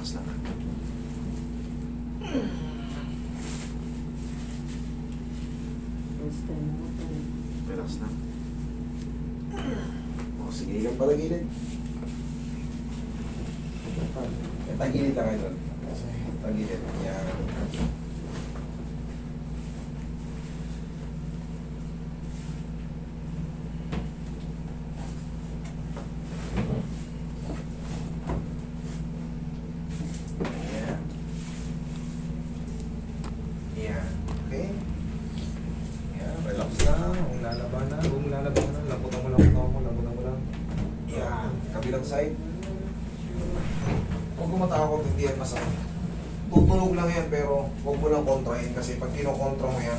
Relax lang. First time mo ito. Relax lang. O, sige, yung palagilid. Tagilid lang kayo doon. Tagilid. Yan. Yan. Yan. Okay. Yan. Relax lang. Huwag lalaban na. Huwag lalaban na. Lamputan mo lang. Lamputan mo lang. Yan. Kabilang side. Huwag mo matakot, hindi yan masakit. Tutulog lang yan, pero huwag mo lang kontrahin kasi pag kinokontra mo yan,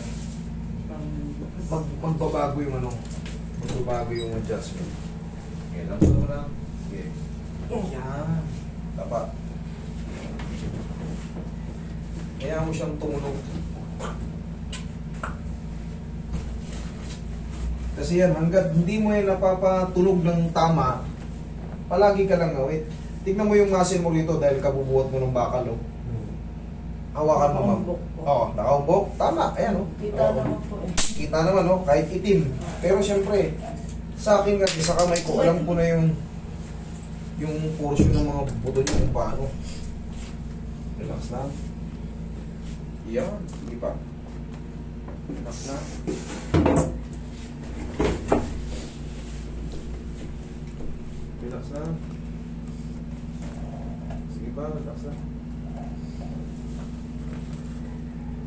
magbabago yung ano, magbabago yung adjustment. Okay, lang mo lang. Okay. Yan. Tapa. Kaya mo siyang tumunog. Kasi yan, hanggat hindi mo yan napapatulog ng tama, palagi ka lang ngawit. Tignan mo yung muscle mo rito dahil kabubuhat mo ng bakal, oh. Hawakan mo, ma'am. Nakaumbok po. Oo, nakaumbok. Tama, ayan, oh. Kita Oo. naman po eh. Kita naman, oh, kahit itim. Pero siyempre, sa akin kasi sa kamay ko, alam ko na yung portion ng mga buto niyo kung paano. Relax lang. Yan, sige pa. Relax na. Relax na. Sige pa, relax na.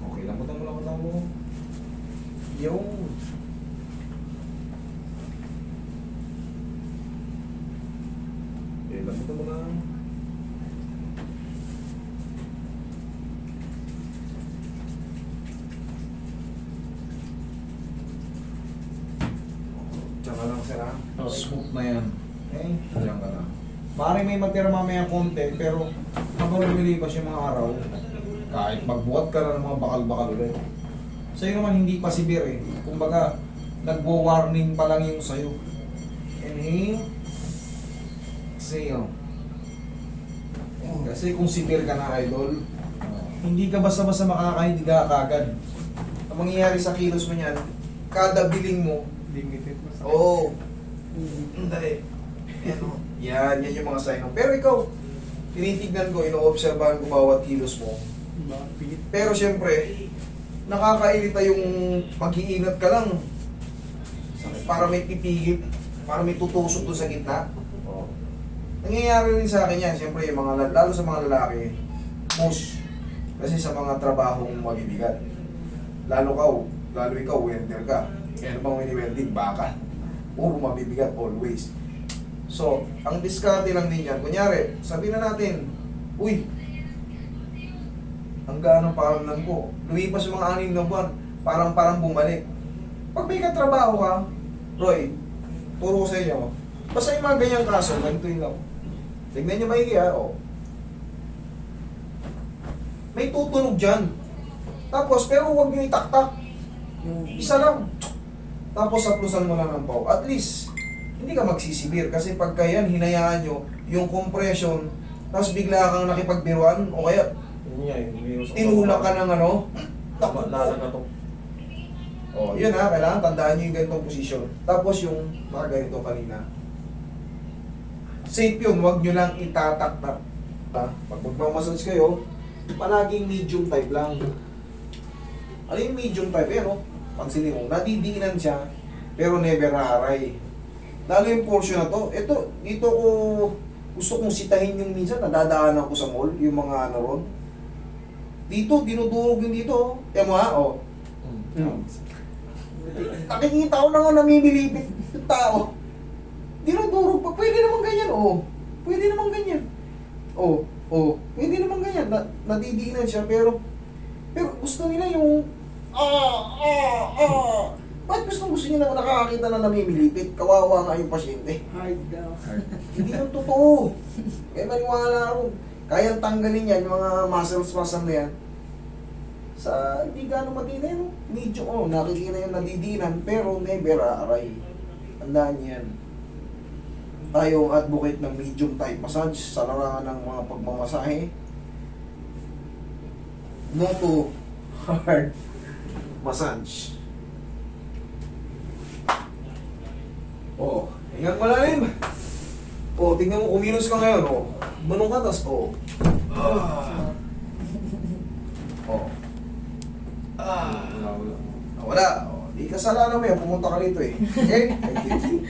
Okay, lambutan mo. Yung. Okay, lambutan mo lang. Diyan ka lang, sir, ha? Okay. Smooth na yan. Okay? Diyan ka lang. Maaaring may matira mamaya konti, pero habang lumilipas yung mga araw, kahit magbuhat ka na ng mga bakal-bakal ulit. Sa'yo naman hindi pa severe eh. Kumbaga, nagwo-warning pa lang yung sa'yo. Inhale. Exhale. Kasi kung severe ka na, idol, hindi ka basta-basta makakahindiga kagad. Ang mangyayari sa kilos mo niyan, kada biling mo, Limited mo sa oo. Dali. Yan o. Yan yung mga sign. Pero ikaw, tinitignan ko, ino-obserbahan ko bawat kilos mo. mga pilit. Pero syempre, nakakairita yung mag-iingat ka lang. Para may pipigil, para may tutusok doon sa gitna. Oh. Nangyayari rin sa akin yan, syempre, yung mga, lalo sa mga lalaki, push. Kasi sa mga trabahong mabibigat. Lalo ikaw, welder ka. Kaya bang wini-welding? Baka. Puro mabibigat, always. So, ang diskarte lang din yan. Kunyari, sabihin na natin, uy, ang ganong paramdam ko. Lumipas yung mga 6 na buwan, parang bumalik. Pag may katrabaho ka, Roy, turo ko sa inyo, basta yung mga ganyang kaso, ganito yun lang. Tignan nyo maigi ha, oh. May tutunog dyan. Tapos, pero huwag nyo itaktak. Isa lang. Tapos, saplusan mo lang ng pau. At least, hindi ka magsisibir. Kasi pagka yan, hinayaan nyo, yung compression, tapos bigla kang nakipagbiruan, o kaya, tinulak ka ng ano, takot na to. Oh, yun ha, kailangan tandaan nyo yung ganitong posisyon. Tapos yung mga ganito kanina. Safe yun, huwag nyo lang itataktak. Pag magmamassage kayo, palaging medium type lang. Ano yung medium type? Ayan o, pansinin mo, nadidiinan siya, pero never naaray. Lalo yung portion na to, dito ko, gusto kong sitahin yung minsan, nadadaanan ko sa mall, yung mga ano ron. Dito, dinudurog yung dito. Yan mo ha, o. Nakikita ko na nga namimilipit yung tao. Dinudurog pa. Pwede naman ganyan, o. Pwede naman ganyan. O, pwede naman ganyan. Nadidiinan siya, pero gusto nila yung Ba't gusto niya na nakakakita na namimilipit? Kawawa nga yung pasyente. Hard daw. Hindi yung totoo. Kaya maniwala ako. Kayang tanggalin yan, yung mga muscle na yan. Sa hindi gano'ng matindi, no? Medyo, nakikita yung nadidinan, pero never aaray. Tandaan niyo yan. Tayo ang advocate ng medium type massage sa larangan ng mga pagmamasahe. No to hard massage. Oh, hingang malalim. Oh, tingnan mo, kumilos ka ngayon. Oh, manong ka, tas oh. Ah. Oh. Ah. Wala. Oh, di kasalanan mo yan, pumunta ka rito eh. Okay? Thank you.